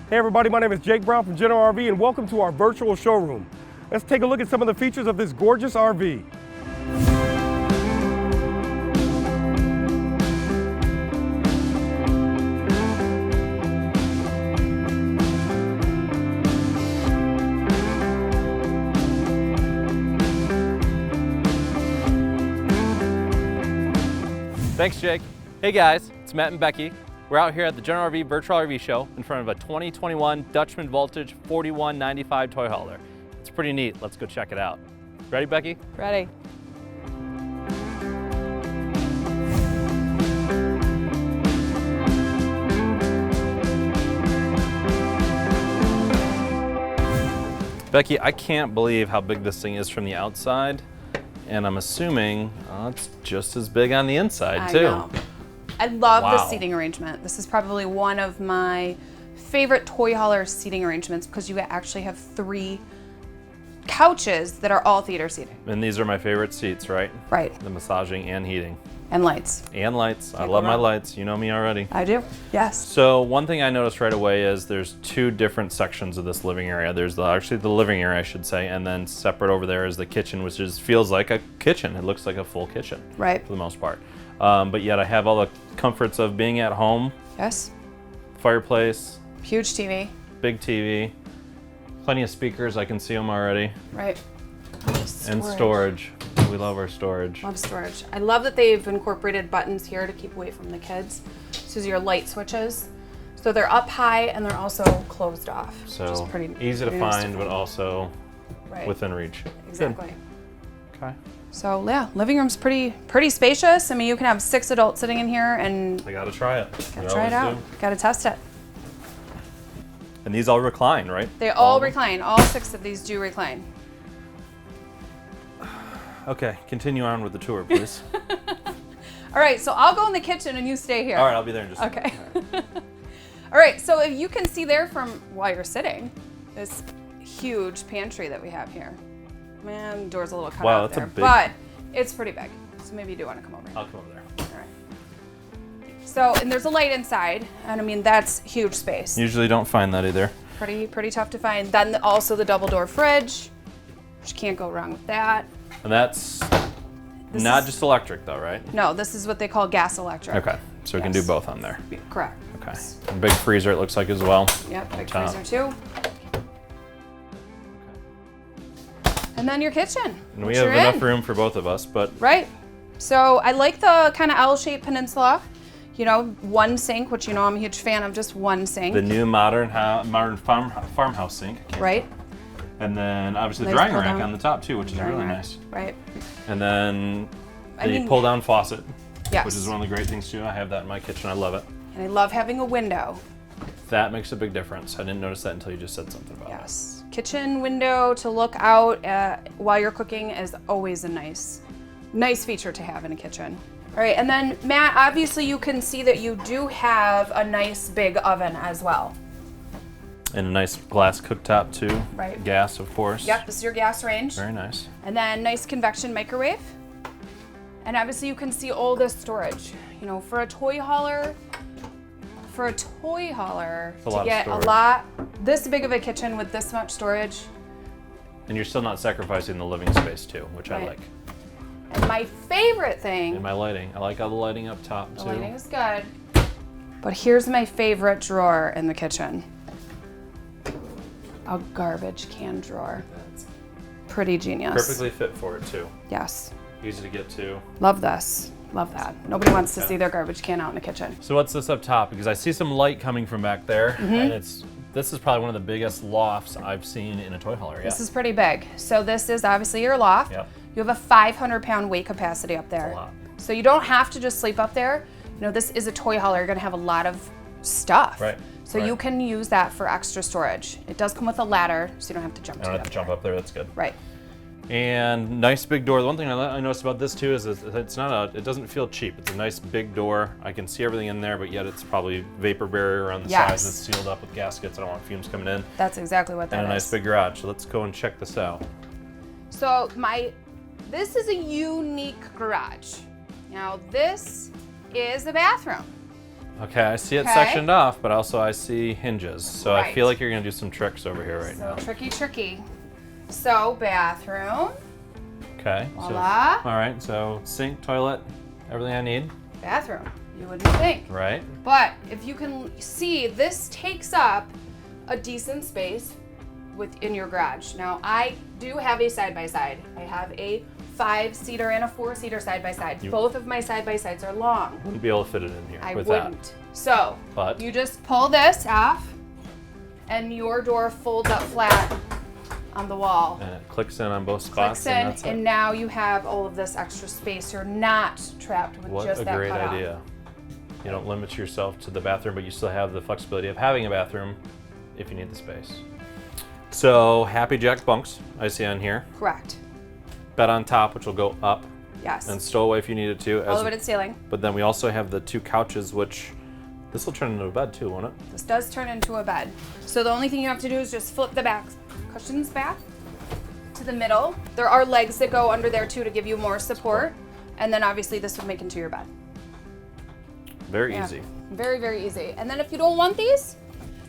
Hey everybody, my name is Jake Brown from General RV and welcome to our virtual showroom. Let's take a look at some of the features of this gorgeous RV. Thanks, Jake. Hey guys, it's Matt and Becky. We're out here at the General RV Virtual RV Show in front of a 2021 Dutchmen Voltage 4195 toy hauler. It's pretty neat. Let's go check it out. Ready, Becky? Ready. Becky, I can't believe how big this thing is from the outside, and I'm assuming it's just as big on the inside too. I know. I love Wow. the seating arrangement. This is probably one of my favorite toy hauler seating arrangements because you actually have 3 couches that are all theater seating. And these are my favorite seats, right? Right. The massaging and heating. And lights. And lights. I Can't love go my wrong. lights. You know me already. I do. Yes. So one thing I noticed right away is there's 2 different sections of this living area. There's actually the living area, I should say, and then separate over there is the kitchen, which feels like a kitchen. It looks like a full kitchen, Right. for the most part. But yet I have all the comforts of being at home, Yes. fireplace, Huge TV. big TV, plenty of speakers. I can see them already, Right. and storage. We love our storage. Love storage. I love that they've incorporated buttons here to keep away from the kids. This is your light switches. So they're up high and they're also closed off. which is So pretty easy to pretty nice find, but also Right. within reach. Exactly. Okay. So yeah, living room's pretty spacious. I mean, you can have 6 adults sitting in here and I gotta try it. gotta We try it always out. do. Gotta test it. And these all recline, right? They all of them? recline. All 6 of these do recline. Okay, continue on with the tour, please. All right, so I'll go in the kitchen and you stay here. All right, I'll be there in just a Okay. minute. All right, so if you can see there from while you're sitting, this huge pantry that we have here. Man, the door's a little cut Wow, out that's a there, big- but it's pretty big. So maybe you do want to come over here. I'll come over there. All right. So, and there's a light inside, and I mean, that's huge space. Usually don't find that either. Pretty tough to find. Then also the double door fridge, which can't go wrong with that. And that's This not is- just electric though, right? No, this is what they call gas electric. Okay, so we can do Yes. both on there. Correct. Okay. And big freezer it looks like as well. Yep, big top. freezer too. And then your kitchen. And we which have you're enough in. room for both of us, but Right. So I like the kind of L-shaped peninsula. You know, one sink, which you know I'm a huge fan of, just one sink. the new modern farmhouse sink. Right. And then obviously the Nice drying pull rack down. on the top too, which is really Right. nice. Right. And then I the mean- pull down faucet, Yes. which is one of the great things too. I have that in my kitchen. I love it. And I love having a window. That makes a big difference. I didn't notice that until you just said something about it. Yes. Kitchen window to look out while you're cooking is always a nice feature to have in a kitchen. All right, and then Matt, obviously you can see that you do have a nice big oven as well. And a nice glass cooktop too. Right. Gas, of course. Yep, this is your gas range. Very nice. And then nice convection microwave. And obviously you can see all this storage. You know, for a toy hauler a to lot of get a storage. lot this big of a kitchen with this much storage. And you're still not sacrificing the living space too, which I Right. like. And my favorite thing, And my lighting. I like all the lighting up top the too. lighting is good, but here's my favorite drawer in the kitchen. A garbage can drawer. Pretty genius. Perfectly fit for it too. Yes. Easy to get to. Love this. Love that. Nobody wants to see their garbage can out in the kitchen. So what's this up top? Because I see some light coming from back there, Mm-hmm. and this is probably one of the biggest lofts I've seen in a toy hauler. Yeah. This is pretty big. So this is obviously your loft. Yep. You have a 500-pound weight capacity up there. a lot. So you don't have to just sleep up there. You know, this is a toy hauler. You're gonna have a lot of stuff. Right, So right. you can use that for extra storage. It does come with a ladder, so you don't have to jump I don't have to jump up there. That's good. Right. And nice big door. The one thing I noticed about this too is it doesn't feel cheap. It's a nice big door. I can see everything in there, but yet it's probably vapor barrier on the Yes. sides. It's sealed up with gaskets. I don't want fumes coming in. That's exactly what that And is. a nice big garage. So let's go and check this out. So this is a unique garage. Now this is a bathroom. Okay, I see it Okay. sectioned off, but also I see hinges. So I Right. feel like you're gonna do some tricks over here right now. Tricky. So bathroom, Okay. voila. So, all right, so sink, toilet, everything I need, Bathroom, you wouldn't think. right? But if you can see, this takes up a decent space within your garage. Now, I do have a side-by-side. I have a 5-seater and a 4-seater side-by-side. Both of my side-by-sides are long. Wouldn't be able to fit it in here I with wouldn't. So, But- you just pull this off, and your door folds up flat on the wall. that. And it clicks in on both spots, Clicks in, and that's and it. now you have all of this extra space. You're not trapped with What just a that great cutout. idea. You don't limit yourself to the bathroom, but you still have the flexibility of having a bathroom if you need the space. So Happi-Jack bunks I see on here. Correct. Bed on top, which will go up, Yes. and stowaway if you need it to. Elevated ceiling. But then we also have the 2 couches, which this will turn into a bed too, won't it? This does turn into a bed. So the only thing you have to do is just flip the back cushions back to the middle. There are legs that go under there too to give you more support. And then obviously this would make into your bed. Very Yeah. easy. Very, very easy. And then if you don't want these,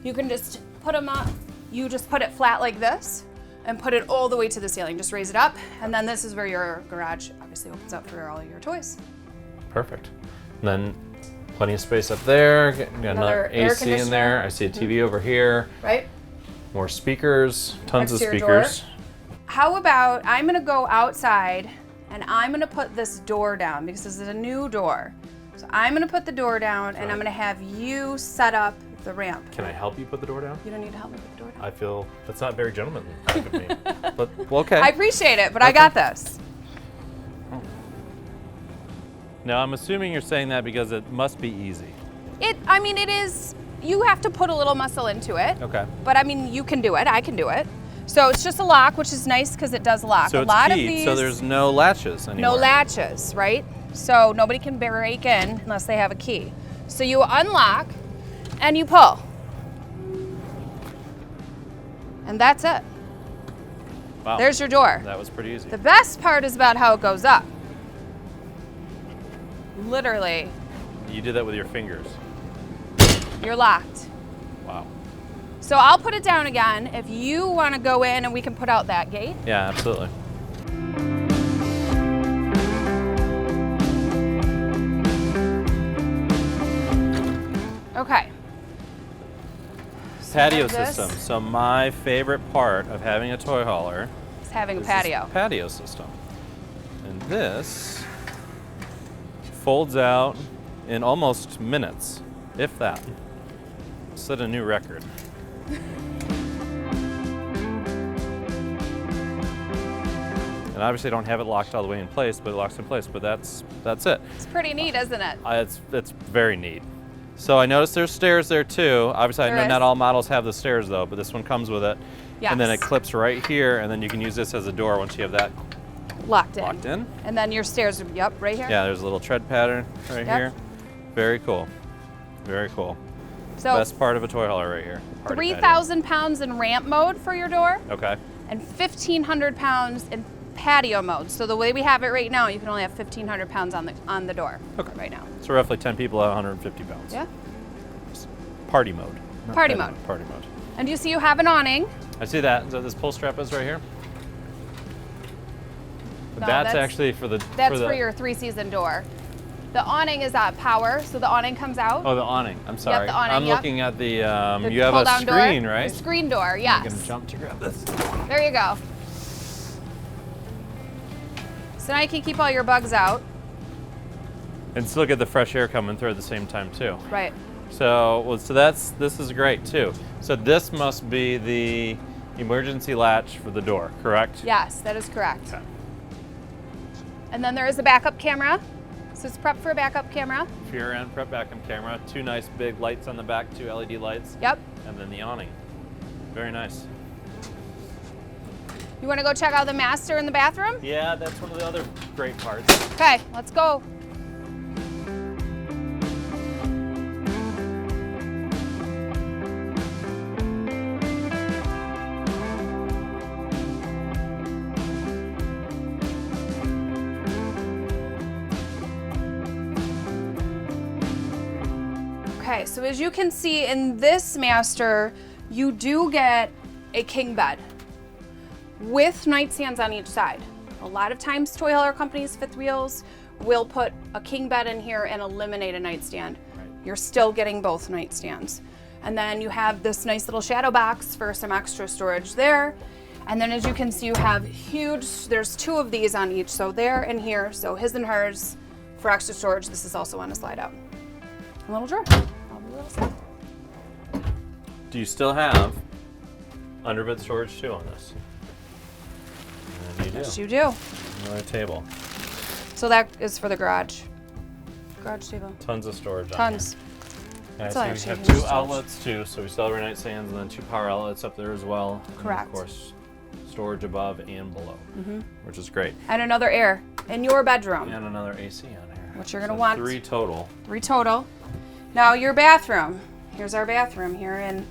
you can just put them up. You just put it flat like this and put it all the way to the ceiling. Just raise it up. And then this is where your garage obviously opens up for all your toys. Perfect. And then plenty of space up there. Got Another another air AC in there. conditioner. I see a TV over here. Right? More speakers. Tons of Next to your speakers. How about I'm gonna go outside and I'm gonna put this door down because this is a new door. So I'm gonna put the door down and I'm gonna have you set up the ramp. Can I help you put the door down? You don't need to help me put the door down. I feel that's not very gentlemanly of me. But well, okay. I appreciate it, but I got this. Now I'm assuming you're saying that because it must be easy. I mean, it is, you have to put a little muscle into it. Okay. But I mean, you can do it, I can do it. So it's just a lock, which is nice because it does lock. So a it's lot keyed, of these, so there's no latches anymore. no latches, right? So nobody can break in unless they have a key. So you unlock and you pull. And that's it. Wow. There's your door. That was pretty easy. The best part is about how it goes up. Literally, You did that with your fingers. you're locked. Wow. So I'll put it down again if you want to go in and we can put out that gate. Yeah, absolutely. Okay. Patio this. system. So my favorite part of having a toy hauler It's having a is this patio. patio system. And this folds out in almost minutes, if that. Set a new record. And obviously I don't have it locked all the way in place, but it locks in place, but that's it. It's pretty neat, isn't it? It's very neat. So I noticed there's stairs there too. Obviously I There know is. not all models have the stairs though, but this one comes with it. And then it Yes. clips right here, and then you can use this as a door once you have that Locked in. locked in. And then your stairs, yep, right here. Yeah, there's a little tread pattern right Yep. here. Very cool. Very cool. So Best part of a toy hauler right here. Party patio. 3,000 pounds in ramp mode for your door Okay. and 1,500 pounds in patio mode. So the way we have it right now, you can only have 1,500 pounds on the door Okay. right now. So roughly 10 people at 150 pounds. Yeah. Party mode. not Party patio, mode. Party mode. And you see you have an awning. I see that. So this pull strap is right here. No, That's actually for the. That's the, for your 3-season door. The awning is at power, so the awning comes out. Oh, the awning. I'm sorry. the awning, I'm yep. looking at the. The You have a pull-down door. screen, right? The screen door, I'm yes. gonna jump to grab this. There you go. So now you can keep all your bugs out. And still get the fresh air coming through at the same time too. Right. So, this is great too. So this must be the emergency latch for the door, correct? Yes, that is correct. Okay. And then there is a backup camera. So it's prepped for a backup camera. Rear end prep backup camera, 2 nice big lights on the back, 2 LED lights, Yep. and then the awning. Very nice. You want to go check out the master in the bathroom? Yeah, that's one of the other great parts. Okay, let's go. Okay, so as you can see in this master, you do get a king bed with nightstands on each side. A lot of times toy hauler companies, fifth wheels, will put a king bed in here and eliminate a nightstand. You're still getting both nightstands. And then you have this nice little shadow box for some extra storage there. And then as you can see, you have huge, there's 2 of these on each, so there and here, so his and hers for extra storage. This is also on a slide out. A little drawer. Do you still have underbed storage too on this? And you do. Yes, you do. Another table. So that is for the garage. Garage table. Tons of storage Tons. on here. That's Okay, all so we actually have huge 2 storage. outlets too, so we still have our nightstands and then 2 power outlets up there as well. Correct. And of course, storage above and below, which is great. And another air in your bedroom, And another AC on here. which you're gonna So want. 3 total. 3 total. Now your bathroom. Here's our bathroom here, and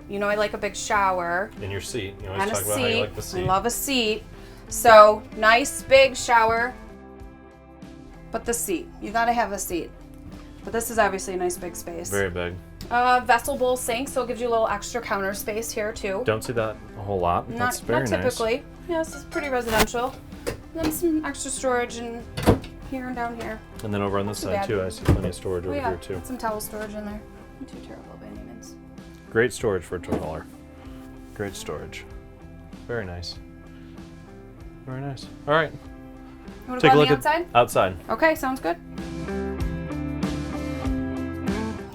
you know I like a big shower In your seat. You always and a talk about how you seat. like the seat. I love a seat. So nice big shower, but the seat. You gotta have a seat. But this is obviously a nice big space. Very big. Vessel bowl sink, so it gives you a little extra counter space here too. Don't see that a whole lot. But that's very not typically. Yeah, this is pretty residential. And then some extra storage in here and down here. nice. And then over on this Too side bad. too, I see plenty of storage Oh over yeah, here too. some towel storage in there. Not too terrible by any means. Great storage for a toy hauler. Great storage. Very nice. Very nice. All right. You want to Take go a on look the outside? at outside. Okay, sounds good.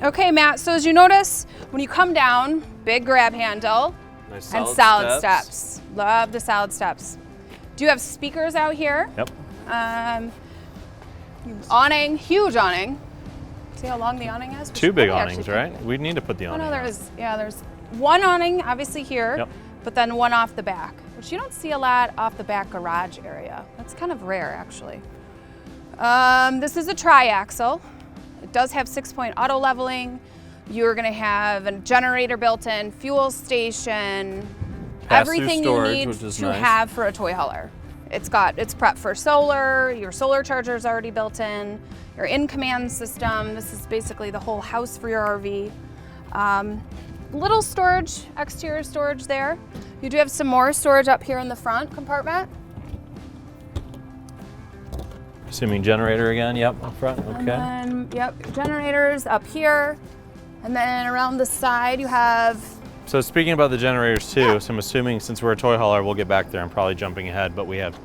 Okay, Matt, so as you notice, when you come down, big grab handle Nice and solid steps. Love the solid steps. Do you have speakers out here? Yep. Awning, huge awning. See how long the awning is? We 2 should big probably awnings, actually right? put- We need to put the Oh awning. no, there on. is, yeah, there's one awning obviously here, Yep. but then one off the back, which you don't see a lot off the back garage area. That's kind of rare actually. This is a tri-axle. It does have 6-point auto leveling. You're gonna have a generator built in, fuel station, Pass-through everything storage, you need which is to nice. have for a toy hauler. It's prepped for solar, your solar charger is already built in, your in-command system. This is basically the whole house for your RV. Little storage, exterior storage there. You do have some more storage up here in the front compartment. Assuming generator again. Yep, up front. Okay. And then, yep, generators up here. And then around the side you have, So speaking about the generators too, so I'm assuming since we're a toy hauler, we'll get back there. I'm probably jumping ahead, but we have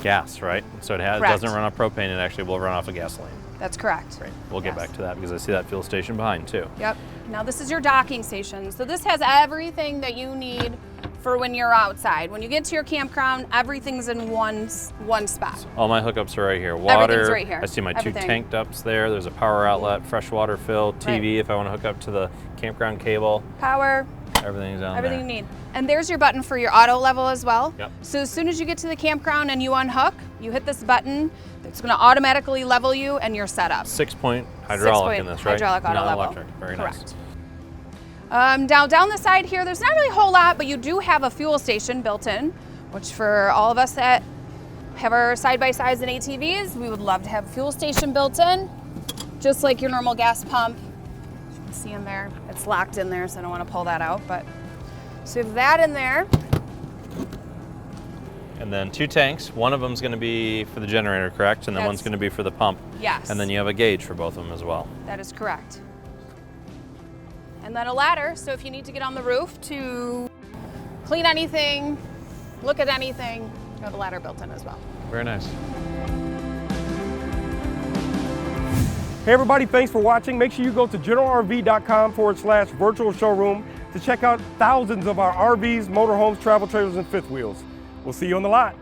gas, right? So it Correct. doesn't run off propane. It actually will run off of gasoline. that's correct. Great. We'll get Yes. back to that because I see that fuel station behind too. Yep. Now this is your docking station. So this has everything that you need for when you're outside. When you get to your campground, everything's in one spot. All my hookups are right here. Everything's Water. right here. I see my Everything. 2 tank ups there. There's a power outlet, fresh water fill, TV if I want to hook up to the campground cable. Power, Everything's on everything there. you need. And there's your button for your auto level as well. Yep. So as soon as you get to the campground and you unhook, you hit this button, it's gonna automatically level you and you're set up. 6-point hydraulic 6-point in this, right? hydraulic auto Not level. electric. Very Correct. nice. Down the side here, there's not really a whole lot, but you do have a fuel station built in, which for all of us that have our side-by-sides and ATVs, we would love to have a fuel station built in, just like your normal gas pump. You can see in there, it's locked in there, so I don't want to pull that out, but so you have that in there. And then 2 tanks. One of them's going to be for the generator, correct? And then one's That's- going to be for the pump. Yes. And then you have a gauge for both of them as well. That is correct. And then a ladder, so if you need to get on the roof to clean anything, look at anything, you have a ladder built in as well. Very nice. Hey everybody, thanks for watching. Make sure you go to generalrv.com/virtual showroom to check out thousands of our RVs, motorhomes, travel trailers, and fifth wheels. We'll see you on the lot.